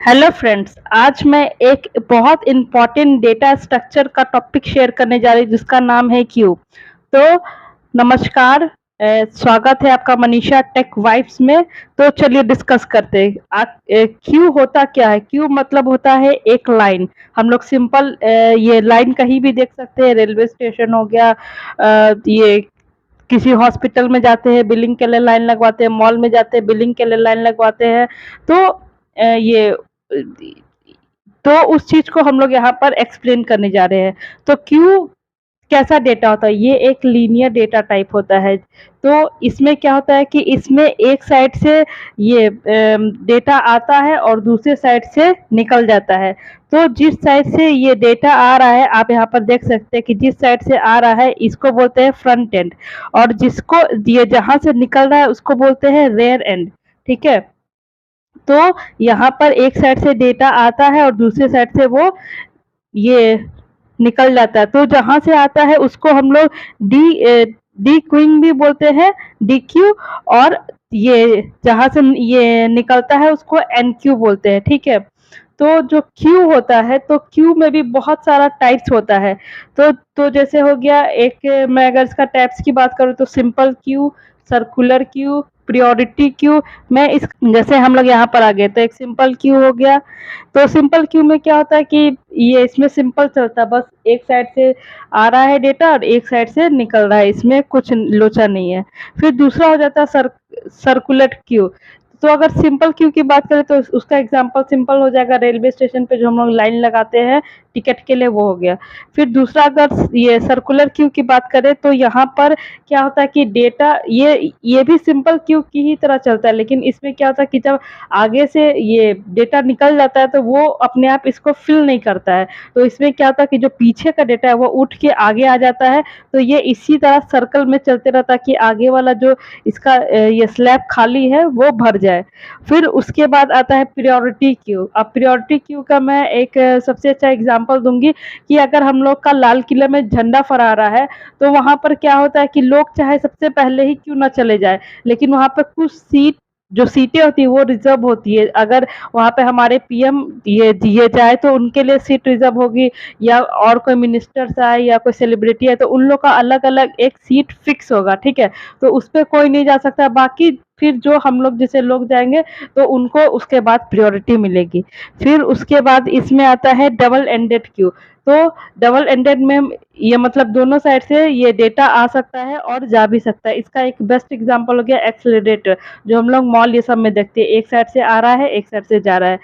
Hello friends, आज मैं एक बहुत इम्पोर्टेंट डेटा स्ट्रक्चर का टॉपिक शेयर करने जा रही हूँ जिसका नाम है क्यू। तो नमस्कार, स्वागत है आपका मनीषा टेक वाइब्स में। तो चलिए डिस्कस करते हैं। क्यू होता क्या है? क्यू मतलब होता है एक लाइन। हम लोग सिंपल ये लाइन कहीं भी देख सकते हैं। रेलवे स्टेशन हो गया, ये किसी हॉस्पिटल में जाते हैं बिलिंग के लिए लाइन लगवाते हैं, मॉल में जाते हैं बिलिंग के लिए लाइन लगवाते हैं। तो ये तो उस चीज को हम लोग यहाँ पर एक्सप्लेन करने जा रहे हैं। तो क्यू कैसा डेटा होता है? ये एक लीनियर डेटा टाइप होता है। तो इसमें क्या होता है कि इसमें एक साइड से ये डेटा आता है और दूसरे साइड से निकल जाता है। तो जिस साइड से ये डेटा आ रहा है, आप यहाँ पर देख सकते हैं कि जिस साइड से आ रहा है इसको बोलते हैं फ्रंट एंड, और जिसको ये जहाँ से निकल रहा है उसको बोलते हैं रेयर एंड। ठीक है। तो यहाँ पर एक साइड से डेटा आता है और दूसरे साइड से वो ये निकल जाता है। तो जहाँ से आता है उसको हम लोग डी क्यूइंग भी बोलते हैं, डी क्यू। और ये जहाँ से ये निकलता है उसको एन क्यू बोलते हैं। ठीक है। तो जो क्यू होता है, तो क्यू में भी बहुत सारा टाइप्स होता है। तो जैसे हो गया एक, मैं अगर इसका टाइप्स की बात करूँ तो simple Q, circular queue, priority queue. मैं इस जैसे हम लोग यहाँ पर आ गए तो एक सिंपल क्यू हो गया। तो सिंपल क्यू में क्या होता है कि ये इसमें सिंपल चलता है, बस एक साइड से आ रहा है डेटा और एक साइड से निकल रहा है, इसमें कुछ लोचा नहीं है। फिर दूसरा हो जाता है सर्कुलर क्यू। तो अगर सिंपल क्यू की बात करें तो उसका एग्जांपल सिंपल हो जाएगा, रेलवे स्टेशन पे जो हम लोग लाइन लगाते हैं टिकट के लिए, वो हो गया। फिर दूसरा अगर ये सर्कुलर क्यू की बात करें तो यहाँ पर क्या होता है कि डेटा ये भी सिंपल क्यू की ही तरह चलता है, लेकिन इसमें क्या होता है कि जब आगे से ये डेटा निकल जाता है तो वो अपने आप इसको फिल नहीं करता है। तो इसमें क्या होता है कि जो पीछे का डेटा है वो उठ के आगे आ जाता है। तो ये इसी तरह सर्कल में चलते रहता है कि आगे वाला जो इसका ये स्लैब खाली है वो भर जाए। फिर उसके बाद आता है प्रायोरिटी क्यू। अब प्रायोरिटी क्यू का मैं एक सबसे अच्छा एग्जांपल दूंगी कि अगर हम लोग का लाल किले में झंडा फहरा रहा है तो वहां पर क्या होता है कि लोग चाहे सबसे पहले ही क्यों ना चले जाए, लेकिन वहां पर कुछ जो सीटें होती है वो रिजर्व होती है। अगर वहां पे हमारे पीएम ये जाए तो उनके लिए सीट रिजर्व होगी, या और कोई मिनिस्टर्स आए या कोई सेलिब्रिटी है तो उन लोग का अलग अलग एक सीट फिक्स होगा। ठीक है। तो उस पर कोई नहीं जा सकता। बाकी फिर जो हम लोग जैसे लोग जाएंगे तो उनको उसके बाद प्रायोरिटी मिलेगी। फिर उसके बाद इसमें आता है डबल एंडेड क्यू। तो डबल एंडेड में ये मतलब दोनों साइड से ये डेटा आ सकता है और जा भी सकता है। इसका एक बेस्ट एग्जांपल हो गया एक्सेलरेटर, जो हम लोग मॉल ये सब में देखते हैं, एक साइड से आ रहा है एक साइड से जा रहा है।